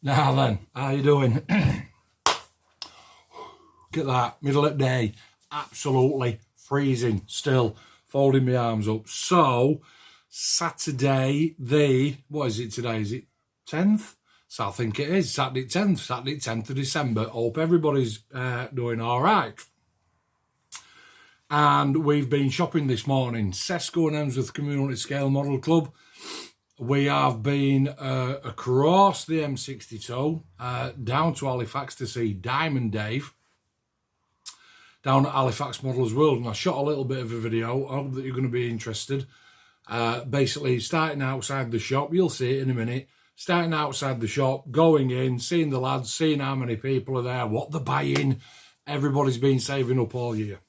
Now then, how you doing? Look at that, middle of the day, absolutely freezing still, folding my arms up. So, Saturday, what is it today? Is it 10th? So I think it is, Saturday 10th of December. Hope everybody's doing all right. And we've been shopping this morning. SESKU and Hemsworth Community Scale Model Club. We have been across the M62, down to Halifax to see Diamond Dave, down at Halifax Modellers World. And I shot a little bit of a video. I hope that you're going to be interested. Basically, starting outside the shop, you'll see it in a minute. Starting outside the shop, going in, seeing the lads, seeing how many people are there, what they're buying. Everybody's been saving up all year.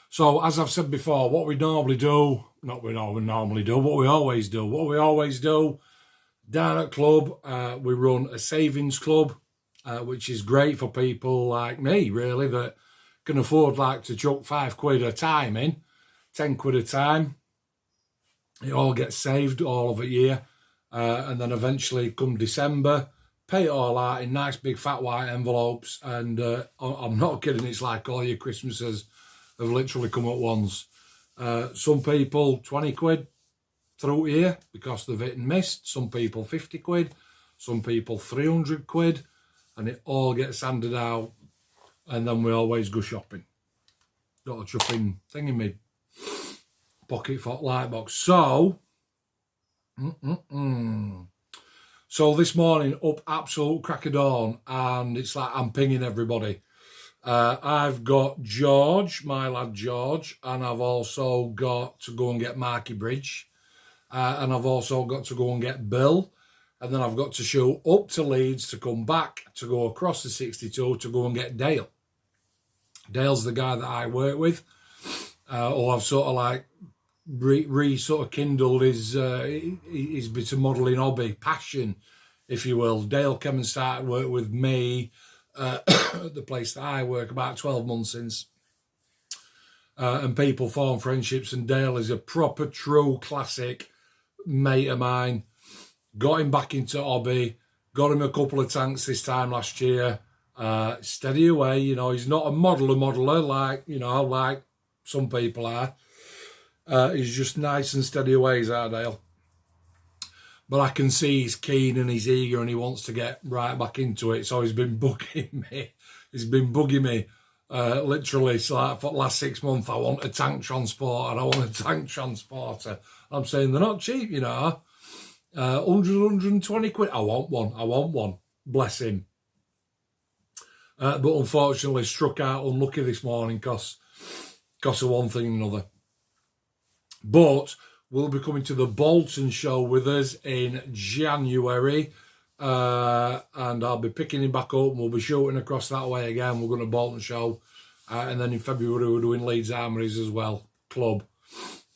So, as I've said before, what we normally do, what we always do, down at club, we run a savings club, which is great for people like me, really, that can afford like to chuck £5 a time in, 10 quid a time. It all gets saved all of a year. And then eventually, come December, pay it all out in nice big fat white envelopes. And I'm not kidding, it's like all your Christmases have literally come at once. Some people 20 quid through here because they've hit and missed. Some people 50 quid. Some people 300 quid. And it all gets handed out. And then we always go shopping. Got a chuffing thing in me pocket for light box. So, So this morning, up absolute crack of dawn, and it's like I'm pinging everybody. I've got George, my lad George, and I've also got to go and get Marky Bridge. And I've also got to go and get Bill. And then I've got to shoot up to Leeds to come back, to go across the 62 to go and get Dale. Dale's the guy that I work with. Or I've sort of like sort of kindled his bit of modelling hobby, passion, if you will. Dale came and started work with me at the place that I work about 12 months since. And people form friendships, and Dale is a proper, true, classic mate of mine. Got him back into hobby, got him a couple of tanks this time last year. Steady away, you know, he's not a modeler like, you know, like some people are. He's just nice and steady away, is our Dale. But I can see he's keen and he's eager and he wants to get right back into it. So he's been bugging me. He's been bugging me literally. So like for the last 6 months, I want a tank transporter. I want a tank transporter. I'm saying they're not cheap, you know. 100, 120 quid. I want one. Bless him. But unfortunately struck out unlucky this morning because of one thing and another. But we'll be coming to the Bolton show with us in January. And I'll be picking him back up and we'll be shooting across that way again. We're going to Bolton show. And then in February we're doing Leeds Armories as well, club.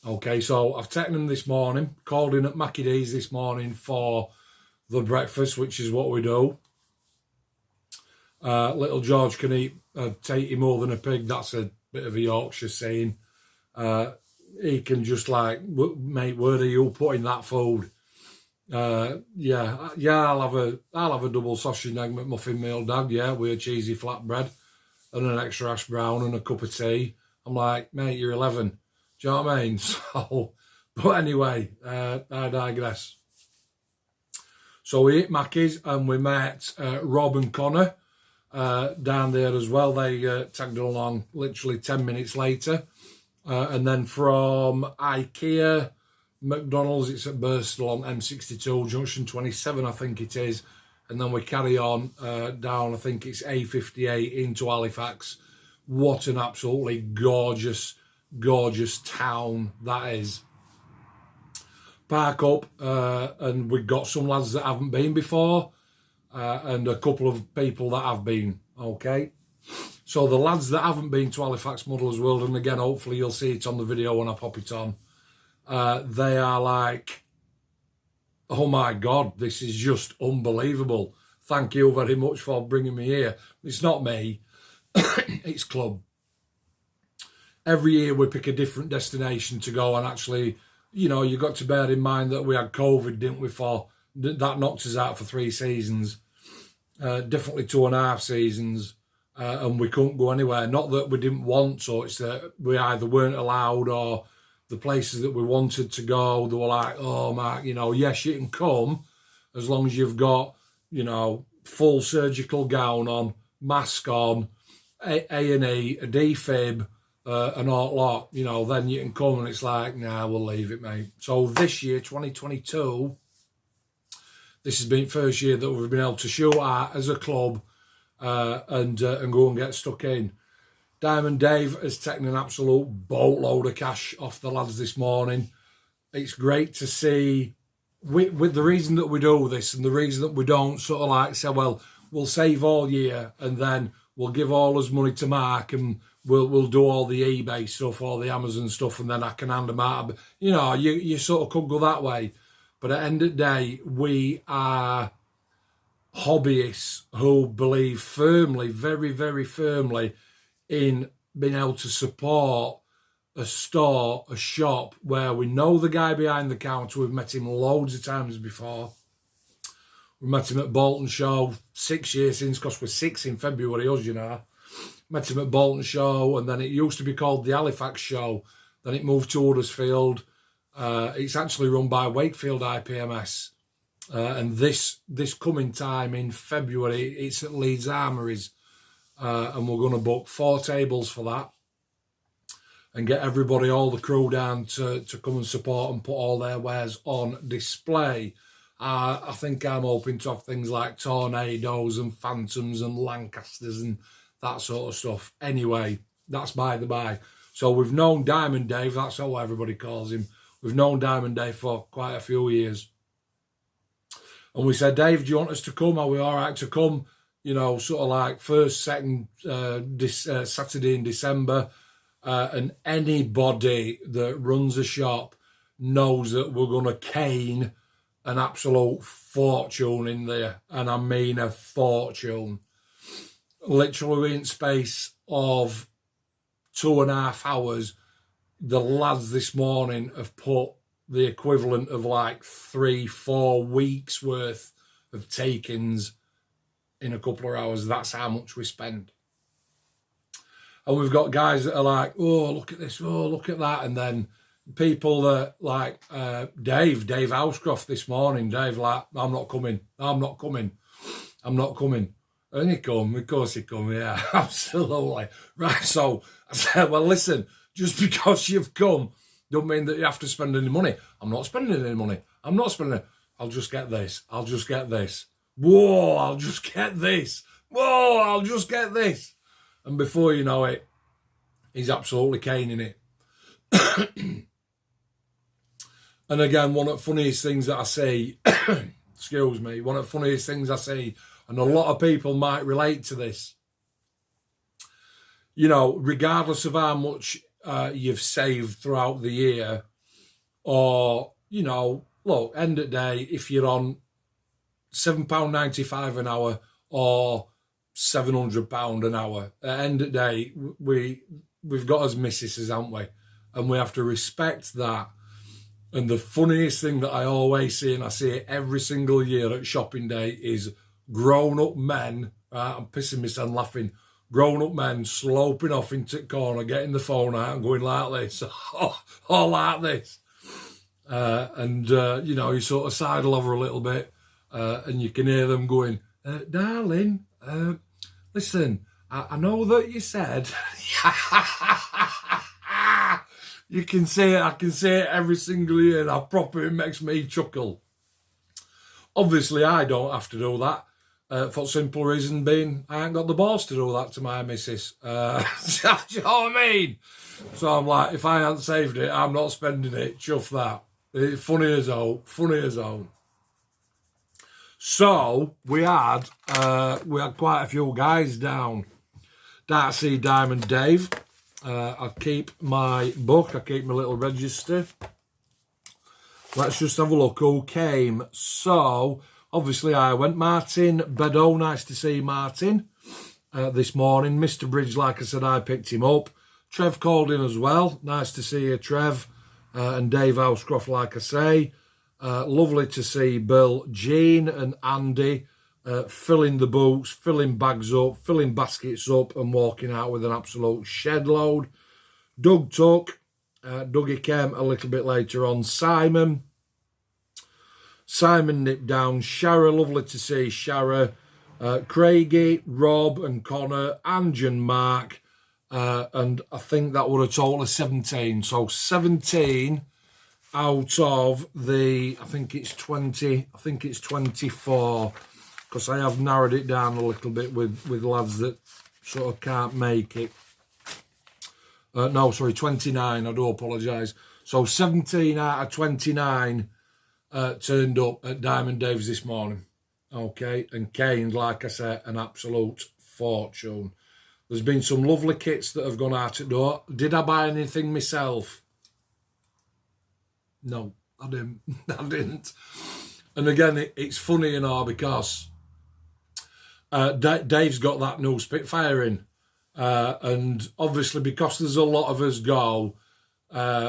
Okay, so I've taken him this morning, called in at Mackie D's this morning for the breakfast, which is what we do. Little George can eat tatey more than a pig. That's a bit of a Yorkshire saying. He can just like, mate, where are you putting that food? Yeah, I'll have a double sausage and egg McMuffin meal, Dad. Yeah, with a cheesy flatbread and an extra hash brown and a cup of tea. I'm like, mate, you're 11. Do you know what I mean? So, but anyway, I digress. So we hit Mackie's and we met Rob and Connor down there as well. They tagged along literally 10 minutes later. And then from IKEA, McDonald's, it's at Birstall on M62, junction 27, I think it is. And then we carry on down, I think it's A58 into Halifax. What an absolutely gorgeous town that is. Park up, and we've got some lads that haven't been before, and a couple of people that have been, okay? So the lads that haven't been to Halifax Modellers World, and again, hopefully you'll see it on the video when I pop it on, they are like, oh my God, this is just unbelievable. Thank you very much for bringing me here. It's not me, it's club. Every year we pick a different destination to go, and actually, you know, you've got to bear in mind that we had COVID, didn't we, for that knocked us out for 3 seasons, definitely 2.5 seasons, and we couldn't go anywhere. Not that we didn't want to, it's that we either weren't allowed, or the places that we wanted to go, they were like, oh, Mark, you know, yes, you can come as long as you've got, you know, full surgical gown on, mask on, A&E, a defib, an alt lot, you know, then you can come. And it's like, nah, we'll leave it, mate. So this year, 2022, this has been the first year that we've been able to shoot at as a club and go and get stuck in. Diamond Dave has taken an absolute boatload of cash off the lads this morning. It's great to see, with the reason that we do this and the reason that we don't sort of like say, well, we'll save all year and then we'll give all his money to Mark and we'll do all the eBay stuff, all the Amazon stuff, and then I can hand them out. You know, you sort of could go that way. But at the end of the day, we are hobbyists who believe firmly, very, very firmly, in being able to support a store, a shop where we know the guy behind the counter. We've met him loads of times before. We met him at Bolton Show 6 years since, because we're 6 in February, us, you know. Met him at Bolton Show, and then it used to be called the Halifax Show. Then it moved to Huddersfield. It's actually run by Wakefield IPMS. And this coming time in February, it's at Leeds Armouries. And we're going to book 4 tables for that and get everybody, all the crew down to come and support and put all their wares on display. I think I'm hoping to have things like Tornadoes and Phantoms and Lancasters and that sort of stuff. Anyway, that's by the by. So we've known Diamond Dave, that's how everybody calls him. We've known Diamond Dave for quite a few years. And we said, Dave, do you want us to come? Are we all right to come? You know, sort of like first, second Saturday in December. And anybody that runs a shop knows that we're going to cane an absolute fortune in there. And I mean a fortune. Literally in space of 2.5 hours, the lads this morning have put the equivalent of like 3-4 weeks worth of takings in a couple of hours. That's how much we spend. And we've got guys that are like, oh, look at this, oh, look at that. And then people that like Dave Housecroft this morning, Dave like, I'm not coming. And he come, of course he come, yeah, absolutely. Right, so I said, well, listen, just because you've come, don't mean that you have to spend any money. I'm not spending any money. I'll just get this. Whoa, I'll just get this. And before you know it, he's absolutely caning it. And again, one of the funniest things that I see, excuse me, one of the funniest things I see, and a lot of people might relate to this, you know, regardless of how much you've saved throughout the year, or, you know, look, end of the day, if you're on £7.95 an hour or £700 an hour, at the end of the day, we've got as missuses, haven't we? And we have to respect that. And the funniest thing that I always see, and I see it every single year at shopping day, is grown-up men, I'm pissing myself laughing, grown-up men sloping off into the corner, getting the phone out and going like this, or like this. You know, you sort of sidle over a little bit, and you can hear them going, darling, listen, I know that you said... You can see it, I can see it every single year, and it makes me chuckle. Obviously, I don't have to do that, for the simple reason being, I ain't got the balls to do that to my missus. Do you know what I mean? So I'm like, if I hadn't saved it, I'm not spending it, chuff that. It's funny as all. So, we had quite a few guys down. Darcy, Diamond, Dave. I keep my book, I keep my little register. Let's just have a look who came. So, obviously I went. Martin Beddoe, nice to see Martin this morning. Mr. Bridge, like I said, I picked him up. Trev called in as well. Nice to see you, Trev. And Dave Housecroft, like I say. Lovely to see Bill, Jean and Andy filling the boots, filling bags up, filling baskets up and walking out with an absolute shed load. Doug took, Dougie came a little bit later on. Simon nipped down. Shara, lovely to see Shara. Craigie, Rob and Connor, Ange and Mark. And I think that were a total of 17. So 17 out of the, I think it's 24. Because I have narrowed it down a little bit with lads that sort of can't make it. No, sorry, 29. I do apologise. So 17 out of 29 turned up at Diamond Dave's this morning. Okay, and Kane, like I said, an absolute fortune. There's been some lovely kits that have gone out at door. Did I buy anything myself? No, I didn't. I didn't. And again, it's funny, you know, because Dave's got that new Spitfire in. And obviously, because there's a lot of us go,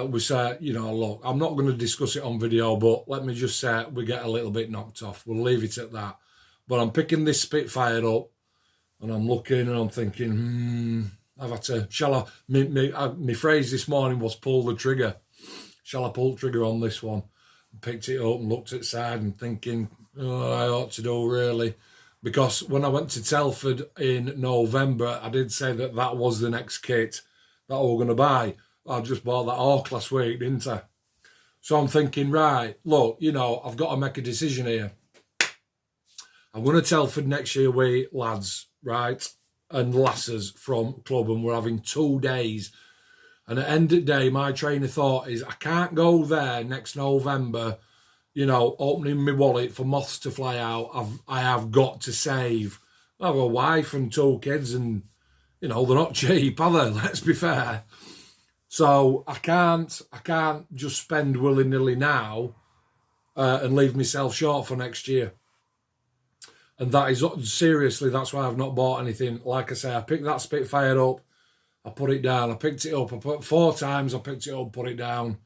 we say, you know, look, I'm not going to discuss it on video, but let me just say we get a little bit knocked off. We'll leave it at that. But I'm picking this Spitfire up, and I'm looking and I'm thinking, I've had to, shall I, my phrase this morning was pull the trigger. Shall I pull the trigger on this one? Picked it up and looked at the side and thinking, oh, I ought to do really. Because when I went to Telford in November, I did say that that was the next kit that I was going to buy. I just bought that Hawk last week, didn't I? So I'm thinking, right, look, you know, I've got to make a decision here. I'm going to Telford next year with lads, right, and lasses from club, and we're having 2 days. And at the end of the day, my train of thought is I can't go there next November, you know, opening my wallet for moths to fly out. I have got to save. I have a wife and 2 kids and, you know, they're not cheap, are they? Let's be fair. So I can't just spend willy-nilly now and leave myself short for next year. And that is, seriously, that's why I've not bought anything. Like I say, I picked that Spitfire up, I put it down, I picked it up, I put 4 times, I picked it up, put it down.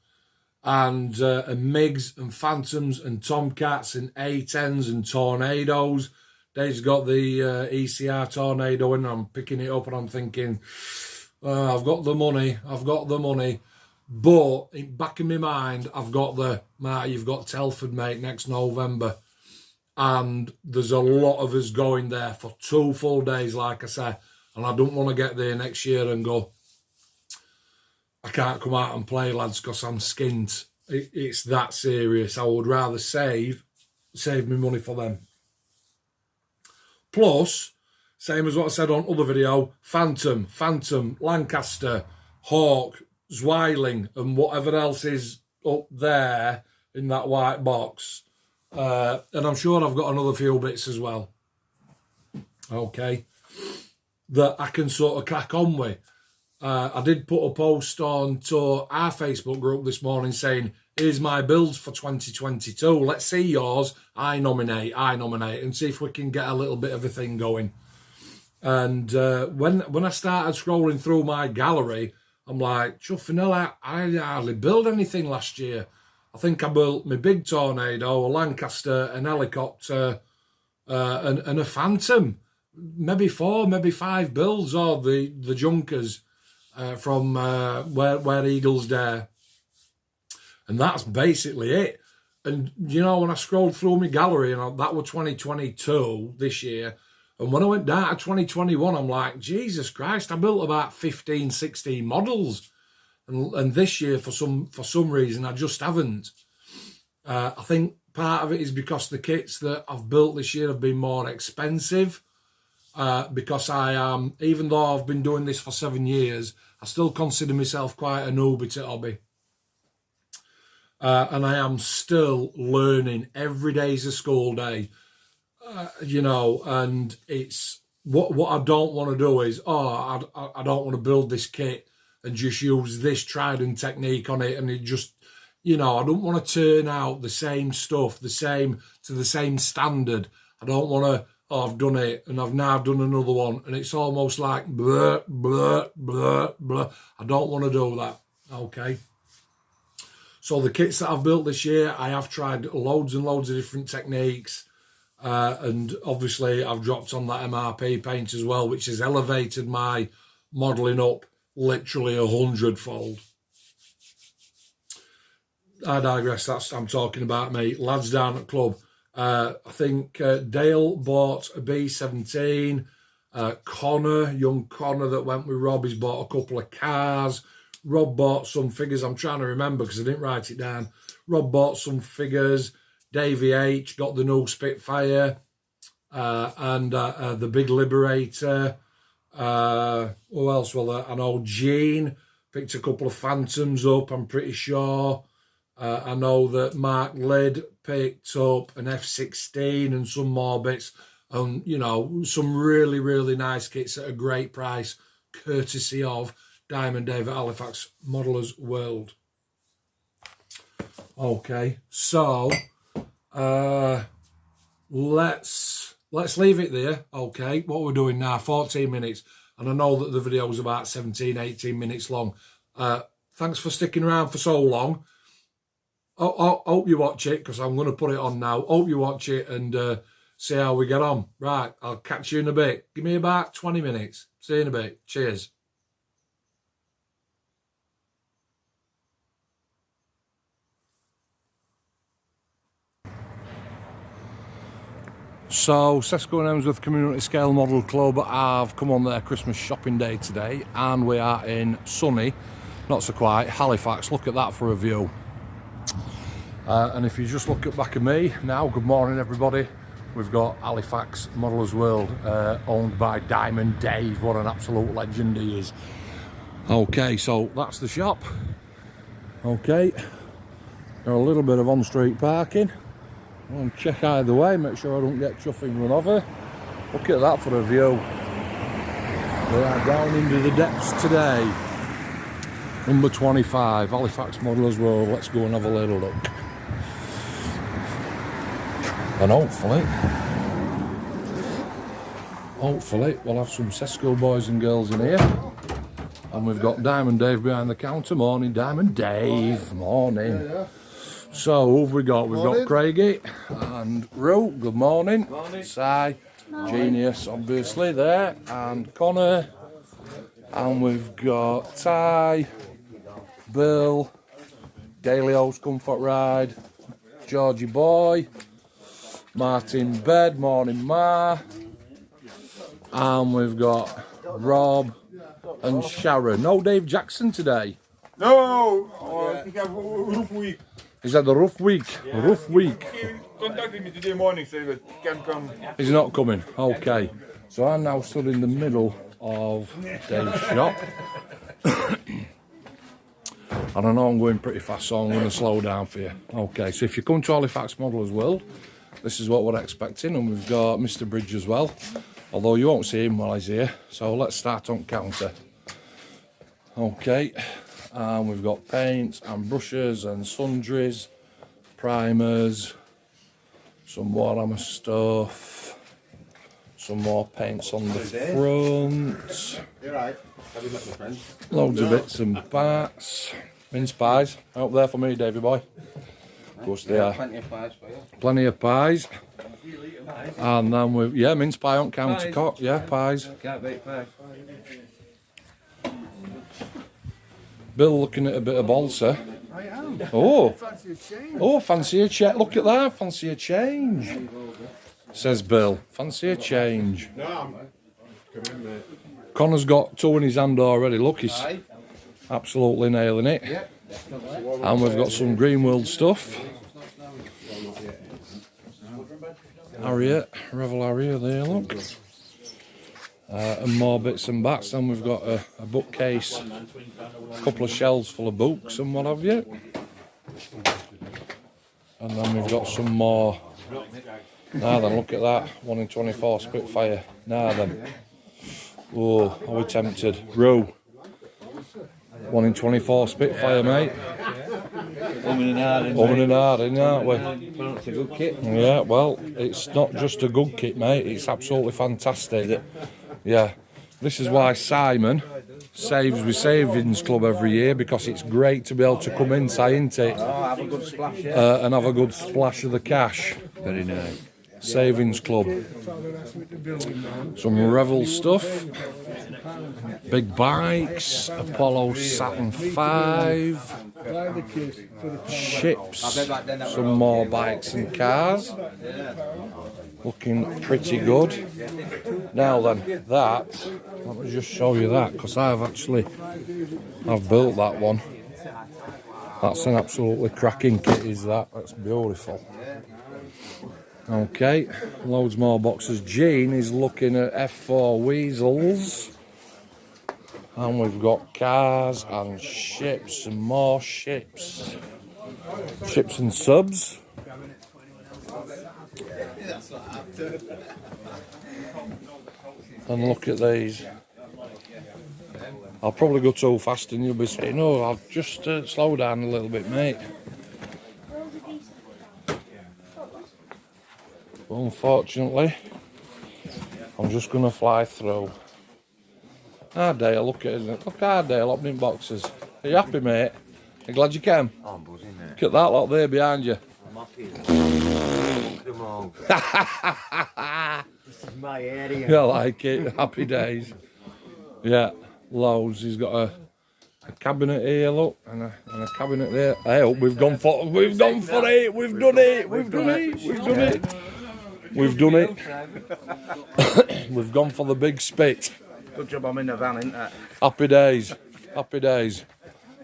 And MiGs and Phantoms and Tomcats and A10s and Tornadoes. Dave's got the ECR Tornado in, I'm picking it up and I'm thinking, I've got the money. But in back in my mind, I've got you've got Telford, mate, next November. And there's a lot of us going there for 2 full days, like I say. And I don't want to get there next year and go, I can't come out and play, lads, because I'm skint. It's that serious. I would rather save me money for them. Plus, same as what I said on other video, Phantom, Lancaster, Hawk, Zweiling, and whatever else is up there in that white box. And I'm sure I've got another few bits as well. Okay. That I can sort of crack on with. I did put a post on to our Facebook group this morning saying, here's my builds for 2022. Let's see yours. I nominate, and see if we can get a little bit of a thing going. And when I started scrolling through my gallery, I'm like, chuffing hell, I hardly built anything last year. I think I built my big Tornado, a Lancaster, an helicopter, and a Phantom. Maybe 4, maybe 5 builds, or the Junkers from where Eagles Dare. And that's basically it. And, you know, when I scrolled through my gallery, and that was 2022 this year, and when I went down to 2021, I'm like, Jesus Christ, I built about 15, 16 models. And this year, for some reason, I just haven't. I think part of it is because the kits that I've built this year have been more expensive. Because I am, even though I've been doing this for 7 years, I still consider myself quite a newbie to hobby. And I am still learning. Every day is a school day. You know, and it's what I don't want to do is, I don't want to build this kit and just use this tried and technique on it, and it just, you know, I don't want to turn out the same stuff, to the same standard. I don't want to, I've done it and I've now done another one, and it's almost like blur, blur, blur, blur. I don't want to do that, okay? So the kits that I've built this year, I have tried loads and loads of different techniques. And obviously I've dropped on that MRP paint as well, which has elevated my modelling up literally 100-fold. I digress, I'm talking about me. Lads down at club. I think Dale bought a B17. Young Connor that went with Rob, he's bought a couple of cars. Rob bought some figures. I'm trying to remember because I didn't write it down. Rob bought some figures. Davey H got the new Spitfire and the Big Liberator. Who else? Well, I know Gene picked a couple of Phantoms up, I'm pretty sure. I know that Mark Lidd picked up an F16 and some more bits. And, you know, some really, really nice kits at a great price, courtesy of Diamond Dave at Halifax Modellers World. Okay, so let's leave it there. Okay, what we're doing now, 14 minutes, and I know that the video is about 17, 18 minutes long. Thanks for sticking around for so long. Hope you watch it, because I'm going to put it on now. Hope you watch it and see how we get on. Right, I'll catch you in a bit. Give me about 20 minutes. See you in a bit. Cheers. So, SESKU and Hemsworth Community Scale Model Club have come on their Christmas shopping day today, and we are in sunny, not so quiet, Halifax. Look at that for a view. And if you just look at back of me now, good morning everybody. We've got Halifax Modellers World, owned by Diamond Dave. What an absolute legend he is. Okay, so that's the shop. Okay, got a little bit of on-street parking. I'll check either way, make sure I don't get chuffing run over. Look at that for a view. We are down into the depths today. Number 25, Halifax Modellers World. Let's go and have a little look. And hopefully we'll have some SESKU boys and girls in here. And we've got Diamond Dave behind the counter. Morning, Diamond Dave. Morning. So who have we got? We've got Craigie and Rue. Good morning. Morning. Si, Genius, obviously there, and Connor. And we've got Ty, Bill, Daily Host Comfort Ride, Georgie Boy, Martin Bed. Morning, Ma. And we've got Rob and Sharon. No Dave Jackson today. No, I think I have a rough week. He's had a rough week. Yeah. Rough week. He contacted me today morning, saying that he can come. He's not coming. Okay. So I'm now stood in the middle of Dave's shop. And I know I'm going pretty fast, so I'm going to slow down for you. Okay, so if you come to Halifax Modellers World, this is what we're expecting. And we've got Mr. Bridge as well, although you won't see him while he's here. So let's start on counter. Okay. And we've got paints and brushes and sundries, primers, some Warhammer stuff, some more paints on the front. You're right. Have you met my friends? Loads of bits and bats. Mince pies. Out there for me, Davey boy. Of course they are. Plenty of pies for you. Plenty of pies. And then we've, yeah, mince pie on countertop. Yeah, pies. Can't beat pie. Bill looking at a bit of balsa. I am. Oh, Fancy a change. oh, fancy a change. Look at that, fancy a change. Says Bill, fancy a change. No, come in, mate. Connor's got two in his hand already. Look, he's absolutely nailing it. And we've got some Green World stuff. Harriet, Revel Harriet there, look. And more bits and bats. Then we've got a bookcase, a couple of shelves full of books and what have you. And then we've got some more. Now then, look at that, 1 in 24 Spitfire. Now then. Oh, are we tempted? Rue. 1 in 24 Spitfire, mate. Woman and Harding, aren't we? It's a good kit. Yeah, well, it's not just a good kit, mate. It's absolutely fantastic. Yeah. This is why Simon saves with Savings Club every year, because it's great to be able to come inside, isn't it? Oh, have a good splash, yeah. And have a good splash of the cash. Very nice. Savings Club. Some Revel stuff. Big bikes. Apollo Saturn 5. Ships. Some more bikes and cars. Looking pretty good. Now then, that, let me just show you that, because I've built that one. That's an absolutely cracking kit, is that? That's beautiful. Okay, loads more boxes. Jean is looking at F4 Weasels. And we've got cars and ships and more ships. Ships and subs. And look at these. I'll probably go too fast and you'll be saying, "Oh, I'll just slow down a little bit, mate." But unfortunately, I'm just going to fly through. Dale, look at it. Look at Dale opening boxes. Are you happy, mate? Are you glad you came? Oh, I'm buzzing, mate. Look at that lot there behind you. I'm happy. Come on. This is my area. Yeah, I like it. Happy days. Yeah, loads. He's got a cabinet here, look, and a cabinet there. I hope we've gone for it. We've done it. We've done it. We've done it. We've gone for the big spit. Good job I'm in the van, isn't it? Happy days. Happy days.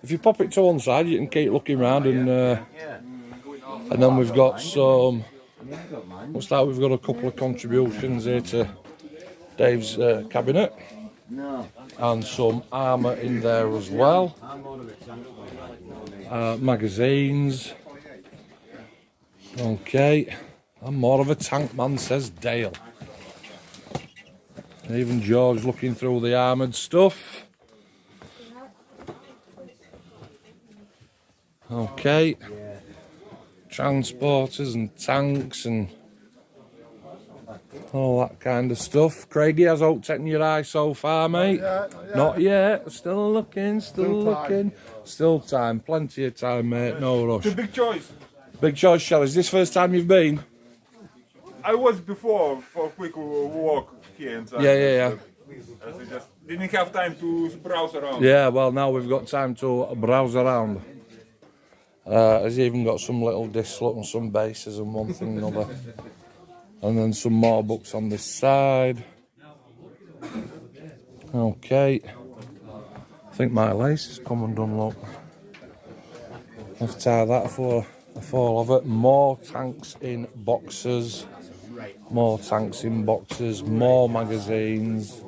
If you pop it to one side, you can keep looking around, and then we've got some. What's that? We've got a couple of contributions here to Dave's cabinet, and some armour in there as well. Magazines. Okay, I'm more of a tank man, says Dale. Even George looking through the armoured stuff. Okay. Transporters and tanks and all that kind of stuff. Craigie, has hope taken your eye so far, mate? Not yet. Still looking, Still time. Plenty of time, mate. No rush. The big choice. Big choice, Shell. Is this first time you've been? I was before for a quick walk here inside. Yeah. I just didn't have time to browse around. Yeah, well, now we've got time to browse around. Has even got some little discs and some bases and one thing and another. And then some more books on this side. Okay. I think my lace has come undone, look. I've tied that for a fall of it. More tanks in boxes. More tanks in boxes. More magazines.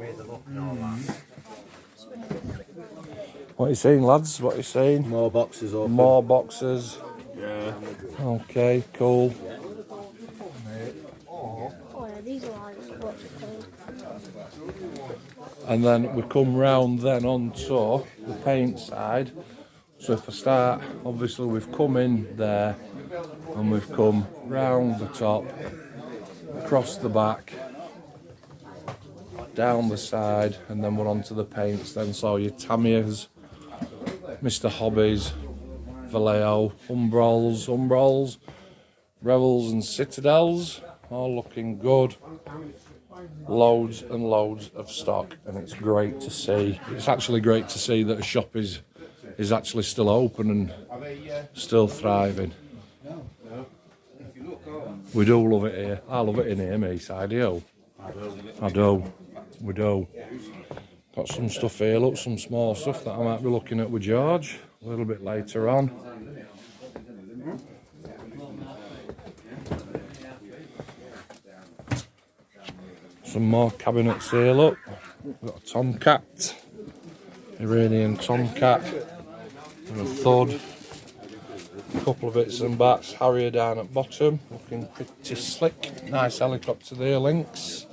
What are you saying, lads? What are you saying? More boxes open. More boxes. Yeah. Okay, cool. And then we come round then onto the paint side. So if I start, obviously we've come in there and we've come round the top, across the back, down the side, and then we're onto the paints then. So your Tamiya's, Mr. Hobbies, Vallejo, Umbrals, Revels and Citadels, all looking good. Loads and loads of stock, and it's great to see. It's actually great to see that a shop is actually still open and still thriving. We do love it here. I love it in here, me side, yo. I do. We do. Got some stuff here, look, some small stuff that I might be looking at with George a little bit later on. Some more cabinets here, look. We've got a Tomcat, Iranian Tomcat, and a Thud. A couple of bits and bats, Harrier down at bottom, looking pretty slick. Nice helicopter there, Lynx.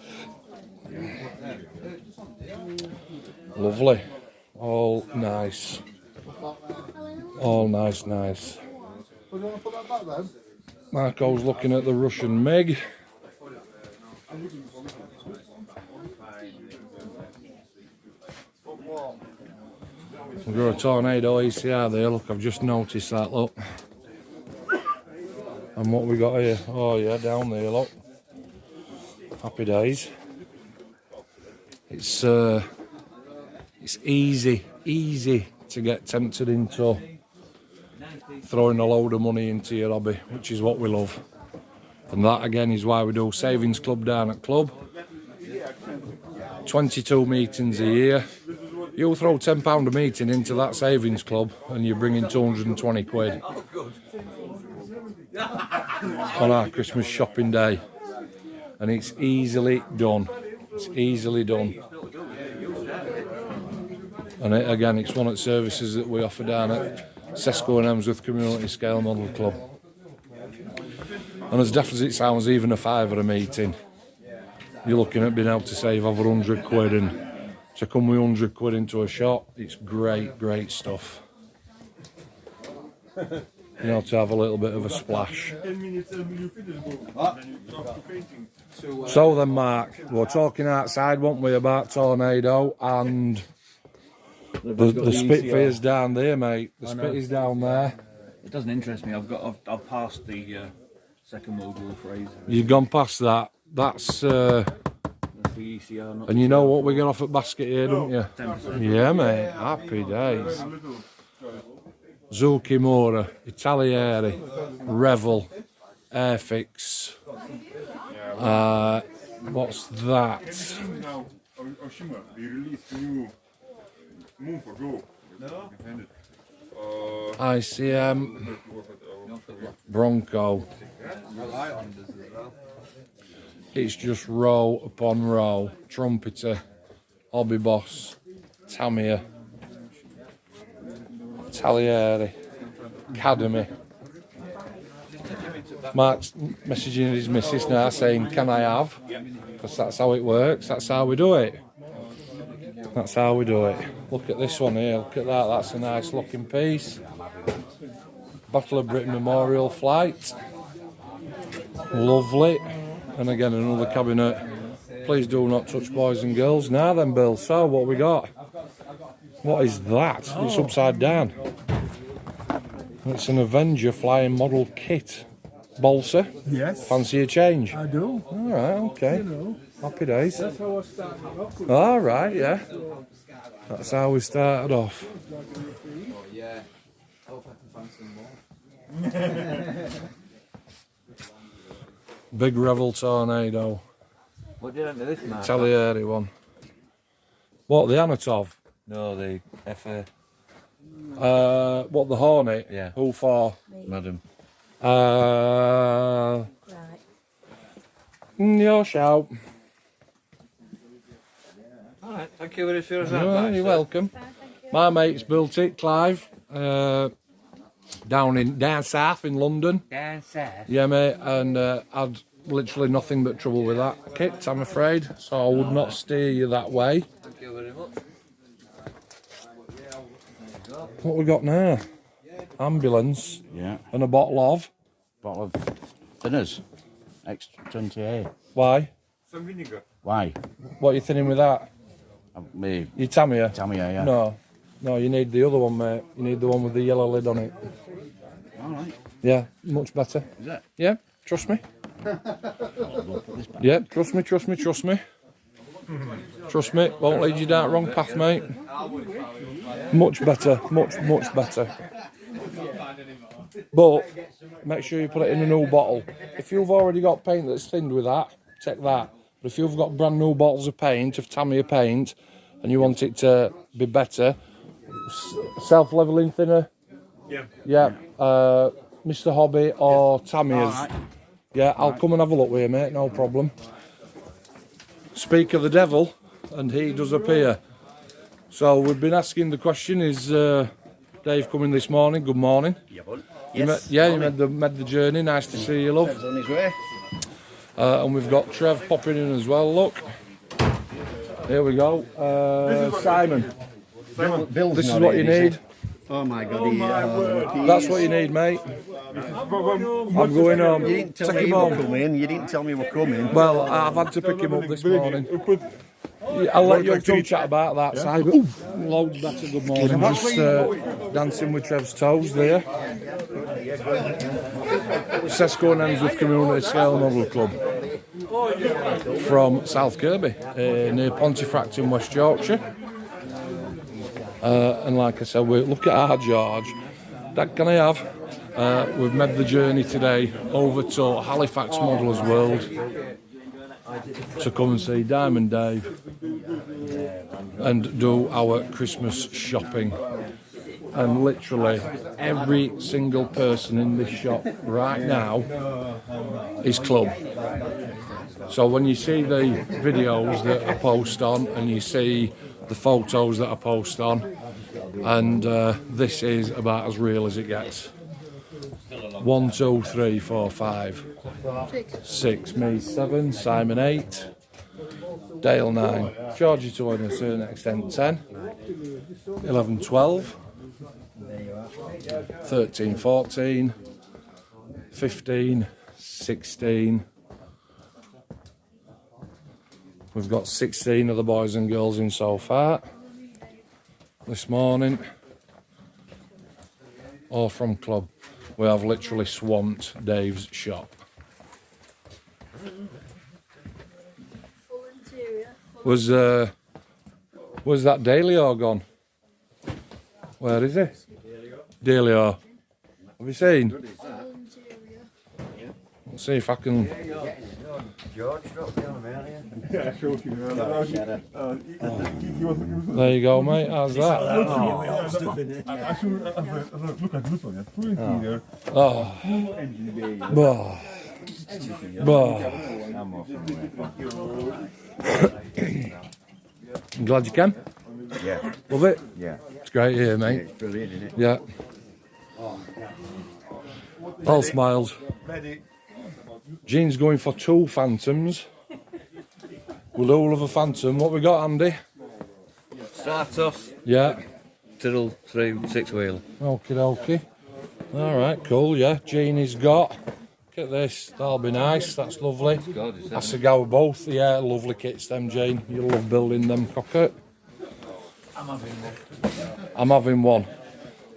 Lovely. All nice. All nice. Marco's looking at the Russian MiG. We've got a tornado ECR there, look, I've just noticed that, look. And what we got here? Oh yeah, down there, look. Happy days. It's easy to get tempted into throwing a load of money into your hobby, which is what we love. And that again is why we do Savings Club down at Club. 22 meetings a year. You throw £10 a meeting into that savings club and you're bringing 220 quid on our Christmas shopping day. And it's easily done. It's easily done. And again, it's one of the services that we offer down at SESKU and Hemsworth Community Scale Model Club. And as daft as it sounds, even a £5 a meeting, you're looking at being able to save over 100 quid, and to come with 100 quid into a shop, it's great stuff. You know, to have a little bit of a splash. So then, Mark, we were talking outside, weren't we, about Tornado and the Spitfire's down there, mate. The Spitfire's down there. It doesn't interest me. I've passed the Second World War phrase. You've gone past that. That's the ECR, not and you know what we get off at Basket here, don't you? 10%. Yeah, mate. Happy days. Zucchimora, Italieri, Revel, Airfix. What's that? ICM, Bronco. It's just row upon row. Trumpeter, Hobby Boss, Tamiya, Talieri, Academy. Mark's messaging his missus now saying, can I have? Because that's how it works, that's how we do it. That's how we do it. Look at this one here, look at that, that's a nice looking piece. Battle of Britain Memorial Flight. Lovely. And again, another cabinet. Please do not touch boys and girls. Now then, Bill, so what we got? What is that? It's upside down. It's an Avenger flying model kit. Balsa? Yes. Fancy a change? I do. Alright, okay. You know, Happy days. that's how I started off with. Alright, yeah. That's how we started off. Yeah. I hope I can find some more. Big Revel Tornado. What did I do this, Mark? Talieri one. What, the Anatov? No, the FA. What, the Hornet? Yeah. Who for? Madam. Right. Your shout. Alright, thank you very much for Oh, you're welcome. My mate's built it, Clive. Down south in London. Down south. Yeah, mate, and had literally nothing but trouble with that kit, I'm afraid. So I would not steer you that way. Thank you very much. What we got now? Ambulance Yeah, and a bottle of. bottle of thinners, X28. Why? Some vinegar. Why? What are you thinning with that? Me, You Tamiya? Tamiya, yeah. No, you need the other one, mate. You need the one with the yellow lid on it. All right. Yeah, much better. Is it? Yeah, trust me. We'll put this back. Yeah, trust me. Trust me, won't lead you down the wrong path, mate. Much better, much better. But make sure you put it in a new bottle. If you've already got paint that's thinned with that, check that. But if you've got brand new bottles of paint, of Tamiya paint, and you want it to be better, self-leveling thinner. Yeah. Mr. Hobby or Tamiya's. All right. Yeah, I'll come and have a look with you, mate, no problem. Speak of the devil, and he does appear. So we've been asking the question, is Dave coming this morning? Good morning. Yeah, bud. You made the journey, nice to see you, love. Trev's on his way. And we've got Trev popping in as well, look. Here we go. Simon, Bill's this is not what in, you is need. he? Oh my God, he has. That's what you need, mate. I'm going home. You didn't tell Take me him you were home. coming. You didn't tell me you were coming. Well, I've had to pick him up this morning. I'll let you two chat about that side. Ooh, loads better. Good morning. Just dancing with Trev's toes there. SESKU and Hemsworth Community Scale Model Club from South Kirby, near Pontefract in West Yorkshire. And like I said, we look at our George. Dad, can I have? We've made the journey today over to Halifax Modellers World to come and see Diamond Dave and do our Christmas shopping. And literally every single person in this shop right now is club. So when you see the videos that I post on and you see the photos that I post on, and this is about as real as it gets. 1, 2, 3, 4, 5, 6, me 7, Simon 8, Dale 9, Georgie to a certain extent 10, 11, 12, 13, 14, 15, 16. We've got 16 of the boys and girls in so far this morning, all from club. We have literally swamped Dave's shop. Was that Delio gone? Where is he? Delio. Have you seen? Let's see if I can. There you go, mate. How's that? Oh. I'm glad you came. Yeah. Love it? Yeah. It's great here, mate. It's brilliant, isn't it? Yeah. All smiles. Jean's going for 2 phantoms. We'll all have a phantom. What we got, Andy? Stratos, Yeah. Tyrrell 3 6-wheel. Okie dokie. Alright, cool, yeah. Jeannie's got. Look at this. That'll be nice. That's lovely. Gorgeous, That's a go with both. Yeah, lovely kits, them, Jane. You'll love building them, Cockett. I'm having one.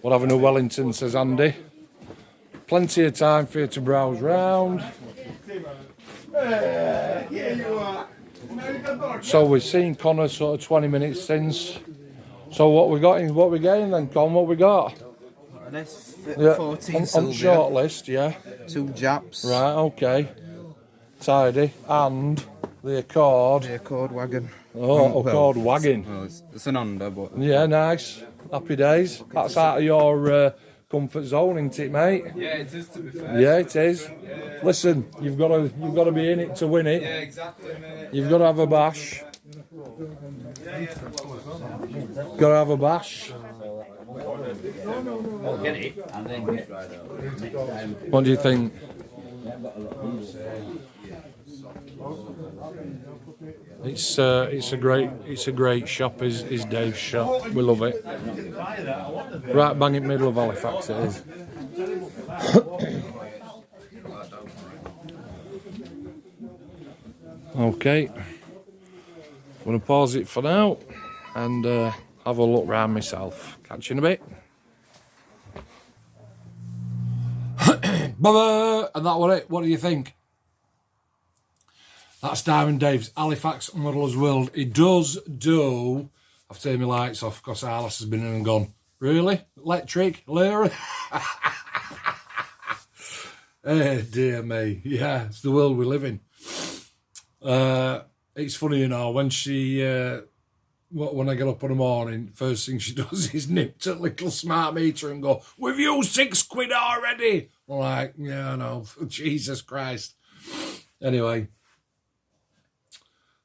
We're having a Wellington, says Andy. Plenty of time for you to browse round. So we've seen Connor sort of 20 minutes since. So what we got in, what we getting then, Con? What we got? This Yeah, 14 on silver, short list, yeah. 2 Japs, Right, okay. Tidy. And the Accord. the Accord wagon. Oh, Accord wagon. Well, it's an Honda, but Yeah, nice. Happy days. That's out of your comfort zone, isn't it, mate? yeah, it is to be fair. Yeah, it is. Listen, you've got to be in it to win it. Yeah, exactly, mate. You've got to have a bash. Got to have a bash. What do you think? It's a great shop. Is Dave's shop. We love it. Right bang in the middle of Halifax it is. Okay, I'm gonna pause it for now and have a look round myself. Catch you in a bit. Bye-bye. And that was it. What do you think? That's Diamond Dave's Halifax Modellers World. He does do. I've turned my lights off because Alice has been in and gone. Really? Electric? Larry? Oh, dear me. Yeah, it's the world we live in. It's funny, you know, when she, when I get up in the morning, first thing she does is nip to little smart meter and go, "We've used £6 already." I'm like, yeah, I know. Jesus Christ. Anyway,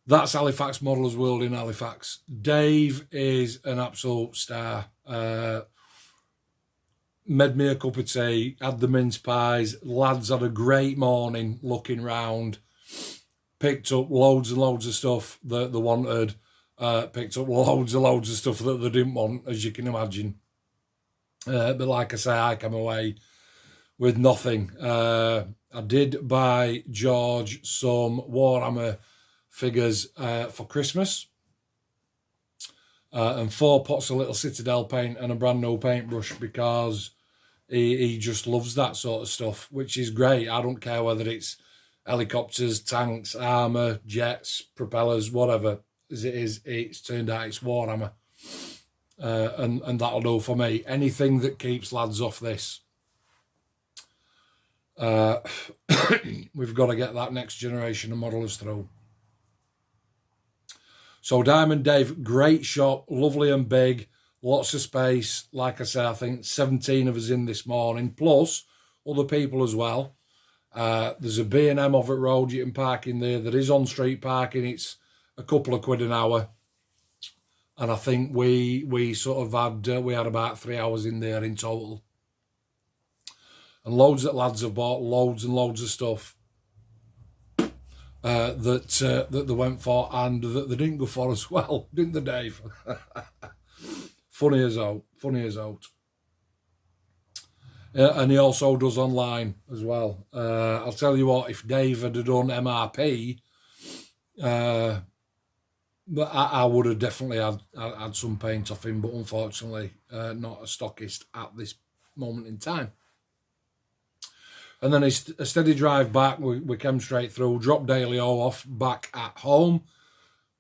that's Halifax Modellers World in Halifax. Dave is an absolute star. Made me a cup of tea, had the mince pies. Lads had a great morning looking round. Picked up loads and loads of stuff that they wanted. Picked up loads and loads of stuff that they didn't want, as you can imagine. But like I say, I came away with nothing. I did buy George some Warhammer figures for Christmas. and 4 pots of little Citadel paint and a brand new paintbrush, because he just loves that sort of stuff, which is great. I don't care whether it's helicopters, tanks, armour, jets, propellers, whatever as it is, it's turned out it's Warhammer. And that'll do for me. Anything that keeps lads off this. We've got to get that next generation of modelers through. So Diamond Dave, great shop, lovely and big, lots of space. Like I say, I think 17 of us in this morning, plus other people as well. There's a B&M off at road you can park in there. There is on-street parking. It's a couple of quid an hour. And I think we sort of had, we had about 3 hours in there in total. And loads of lads have bought loads and loads of stuff that they went for, and that they didn't go for as well, didn't they, Dave? Funny as out. And he also does online as well. I'll tell you what, if Dave had done MRP, I would have definitely had some paint off him, but unfortunately not a stockist at this moment in time. And then it's a steady drive back. We came straight through, dropped Dalio off back at home,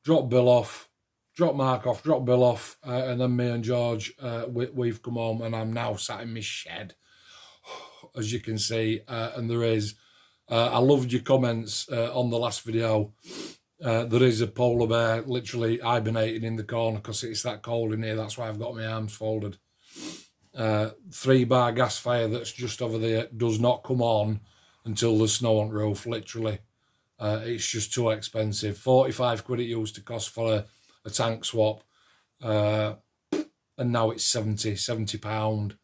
dropped Bill off, dropped Mark off, dropped Bill off, and then me and George, we've come home, and I'm now sat in my shed, as you can see. And there is, I loved your comments on the last video. There is a polar bear literally hibernating in the corner because it's that cold in here. That's why I've got my arms folded. 3-bar gas fire that's just over there does not come on until there's snow on roof, literally. It's just too expensive. 45 quid it used to cost for a tank swap. And now it's 70 pound,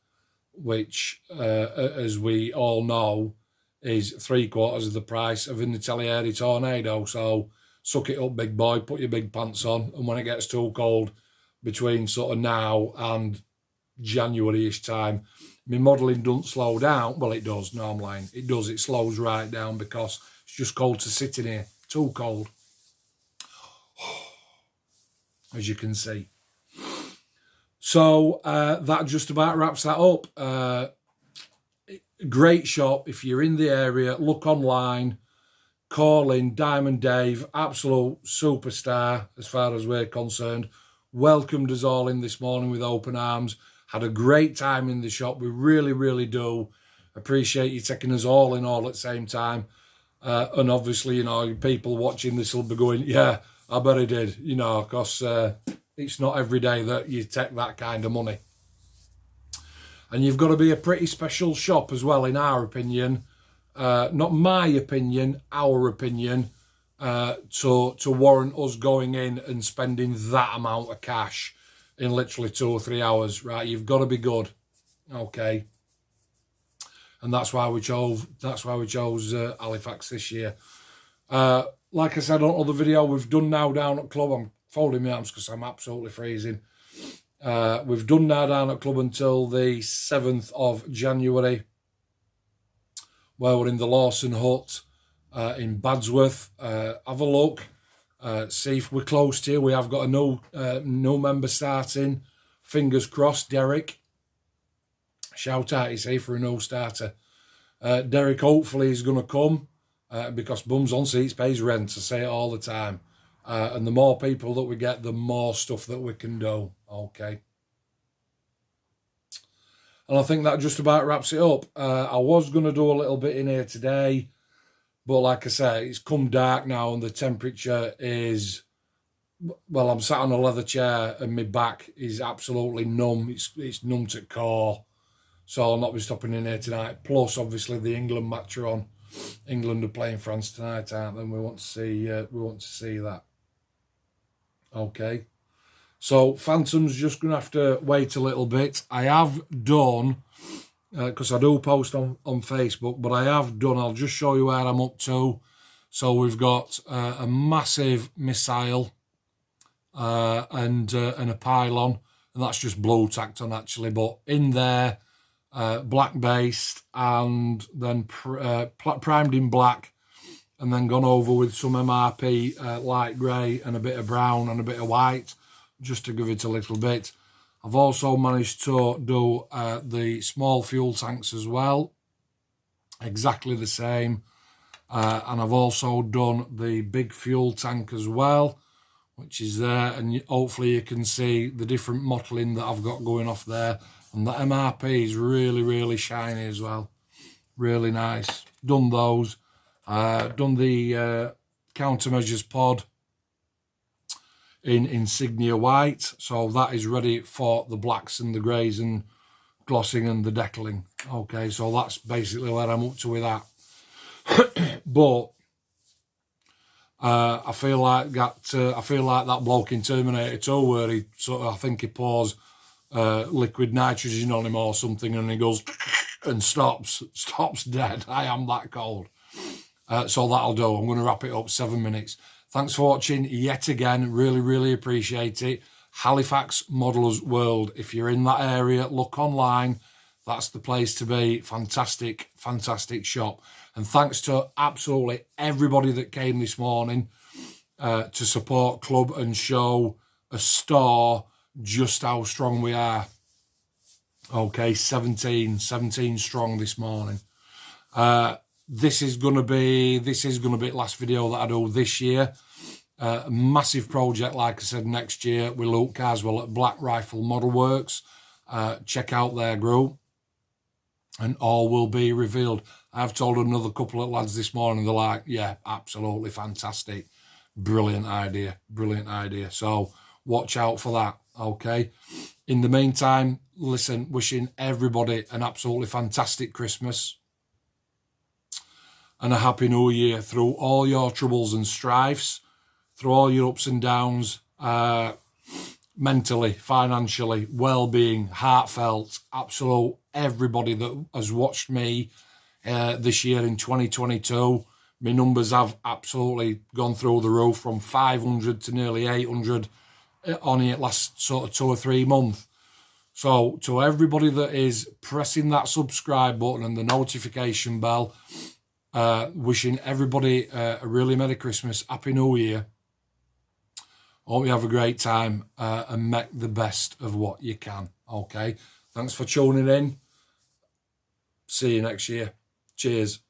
which, as we all know, is 3/4 of the price of an Italiani Tornado. So suck it up, big boy, put your big pants on, and when it gets too cold, between sort of now and January-ish time, my modelling doesn't slow down. Well, it does, no, I'm lying. It does, it slows right down because it's just cold to sit in here. Too cold. As you can see. So that just about wraps that up. Great shop. If you're in the area, look online. Call in Diamond Dave, absolute superstar as far as we're concerned. Welcomed us all in this morning with open arms. Had a great time in the shop. We really, really do appreciate you taking us all in all at the same time. And obviously, you know, people watching this will be going, yeah, I bet he did, you know, because it's not every day that you take that kind of money. And you've got to be a pretty special shop as well, in our opinion. Not my opinion, our opinion, to warrant us going in and spending that amount of cash in literally 2 or 3 hours, right? You've got to be good, okay? And that's why we chose Halifax this year. Like I said on other video, we've done now down at club. I'm folding my arms because I'm absolutely freezing. We've done now down at club until the 7th of January. Where we're in the Lawson Hut in Badsworth. Have a look, see if we're close to you. We have got a new member starting. Fingers crossed, Derek. Shout out, you see, for a new starter. Derek hopefully is going to come because bums on seats pays rent. I say it all the time. And the more people that we get, the more stuff that we can do. Okay. And I think that just about wraps it up. I was going to do a little bit in here today, but like I say, it's come dark now and the temperature is, well, I'm sat on a leather chair and my back is absolutely numb. It's numb to core. So I'll not be stopping in here tonight. Plus, obviously, the England match are on. England are playing France tonight, aren't they? And we want to see that. Okay. So Phantom's just going to have to wait a little bit. I have done, because I do post on Facebook, but I have done, I'll just show you where I'm up to. So we've got a massive missile and a pylon, and that's just blue tacked on actually, but in there, black based and then primed in black and then gone over with some MRP light grey and a bit of brown and a bit of white. just to give it a little bit. I've also managed to do the small fuel tanks as well, exactly the same. And I've also done the big fuel tank as well, which is there, and hopefully you can see the different mottling that I've got going off there. And the MRP is really, really shiny as well. Really nice. Done those. Done the countermeasures pod in Insignia white. So that is ready for the blacks and the greys and glossing and the decaling. Okay, so that's basically where I'm up to with that. But I feel like that bloke in Terminator 2 where he sort of, I think he pours liquid nitrogen on him or something, and he goes and stops dead. I am that cold. So that'll do. I'm going to wrap it up. 7 minutes. Thanks for watching yet again. Really, really appreciate it. Halifax Modellers World. If you're in that area, look online. That's the place to be. Fantastic, fantastic shop. And thanks to absolutely everybody that came this morning to support club and show a store just how strong we are. Okay, 17 strong this morning. This is gonna be the last video that I do this year. Massive project, like I said, next year with Luke Carswell at Black Rifle Model Works. Check out their group, and all will be revealed. I've told another couple of lads this morning, they're like, yeah, absolutely fantastic. Brilliant idea, brilliant idea. So watch out for that, okay? In the meantime, listen, wishing everybody an absolutely fantastic Christmas and a happy new year through all your troubles and strifes, through all your ups and downs, mentally, financially, well-being, heartfelt, absolute everybody that has watched me this year in 2022. My numbers have absolutely gone through the roof, from 500 to nearly 800 on it last sort of 2 or 3 months. So to everybody that is pressing that subscribe button and the notification bell, wishing everybody a really Merry Christmas, Happy New Year. Hope you have a great time and make the best of what you can. Okay, thanks for tuning in. See you next year. Cheers.